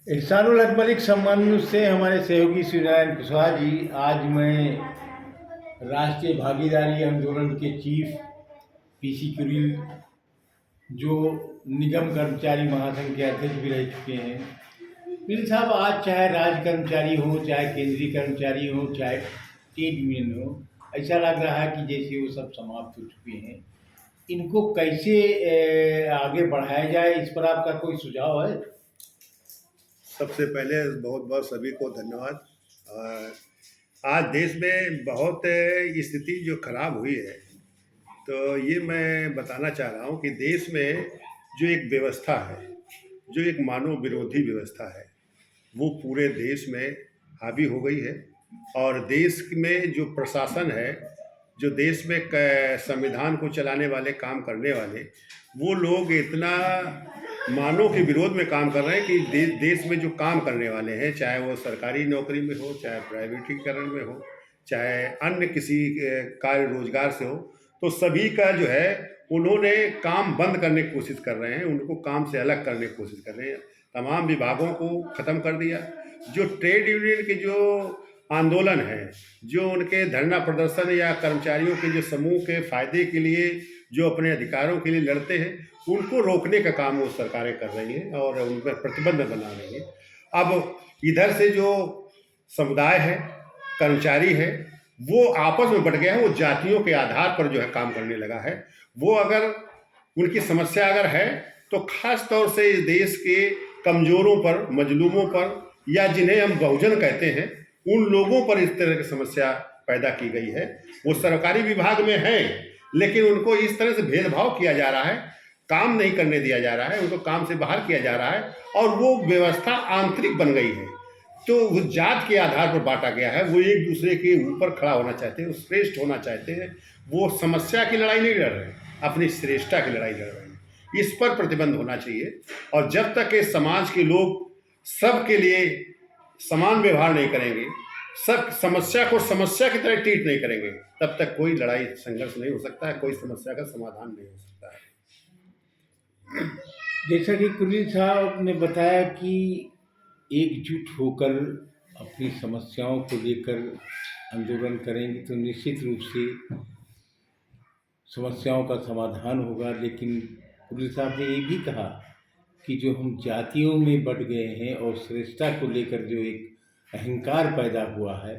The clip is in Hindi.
एहसानुल हक मलिक सम्मान से हमारे सहयोगी श्री नारायण कुशवाहा जी, आज मैं राष्ट्रीय भागीदारी आंदोलन के चीफ पीसी कुरिल, जो निगम कर्मचारी महासंघ के अध्यक्ष भी रह चुके हैं। कुरिल साहब, आज चाहे राज्य कर्मचारी हो, चाहे केंद्रीय कर्मचारी हो, चाहे ट्रेड यूनियन हो, ऐसा लग रहा है कि जैसे वो सब समाप्त हो चुके हैं। इनको कैसे आगे बढ़ाया जाए, इस पर आपका कोई सुझाव है? सबसे पहले बहुत बहुत सभी को धन्यवाद। आज देश में बहुत स्थिति जो खराब हुई है, तो ये मैं बताना चाह रहा हूँ कि देश में जो एक व्यवस्था है, जो एक मानव विरोधी व्यवस्था है, वो पूरे देश में हावी हो गई है। और देश में जो प्रशासन है, जो देश में संविधान को चलाने वाले, काम करने वाले, वो लोग इतना मानव के विरोध में काम कर रहे हैं कि देश में जो काम करने वाले हैं, चाहे वो सरकारी नौकरी में हो, चाहे प्राइवेटीकरण में हो, चाहे अन्य किसी कार्य रोजगार से हो, तो सभी का जो है उन्होंने काम बंद करने की कोशिश कर रहे हैं, उनको काम से अलग करने की कोशिश कर रहे हैं। तमाम विभागों को ख़त्म कर दिया। जो ट्रेड यूनियन के जो आंदोलन है, जो उनके धरना प्रदर्शन या कर्मचारियों के जो समूह के फायदे के लिए जो अपने अधिकारों के लिए लड़ते हैं, उनको रोकने का काम वो सरकारें कर रही हैं और उन पर प्रतिबंध बना रही हैं। अब इधर से जो समुदाय है, कर्मचारी है, वो आपस में बट गया है, वो जातियों के आधार पर जो है काम करने लगा है। वो अगर उनकी समस्या अगर है, तो खास तौर से इस देश के कमज़ोरों पर, मजलूमों पर, या जिन्हें हम बहुजन कहते हैं, उन लोगों पर इस तरह की समस्या पैदा की गई है। वो सरकारी विभाग में हैं, लेकिन उनको इस तरह से भेदभाव किया जा रहा है, काम नहीं करने दिया जा रहा है, उनको काम से बाहर किया जा रहा है, और वो व्यवस्था आंतरिक बन गई है। तो वो जात के आधार पर बांटा गया है। वो एक दूसरे के ऊपर खड़ा होना चाहते हैं, वो श्रेष्ठ होना चाहते हैं। वो समस्या की लड़ाई नहीं लड़ रहे हैं, अपनी श्रेष्ठता की लड़ाई लड़ रहे हैं। इस पर प्रतिबंध होना चाहिए। और जब तक इस समाज के लोग सबके लिए समान व्यवहार नहीं करेंगे, सब समस्या को समस्या की तरह ट्रीट नहीं करेंगे, तब तक कोई लड़ाई संघर्ष नहीं हो सकता है, कोई समस्या का समाधान नहीं हो सकता है। जैसा कि कुरिल साहब ने बताया कि एकजुट होकर अपनी समस्याओं को लेकर आंदोलन करेंगे तो निश्चित रूप से समस्याओं का समाधान होगा। लेकिन कुरिल साहब ने ये भी कहा कि जो हम जातियों में बट गए हैं और श्रेष्ठता को लेकर जो एक अहंकार पैदा हुआ है,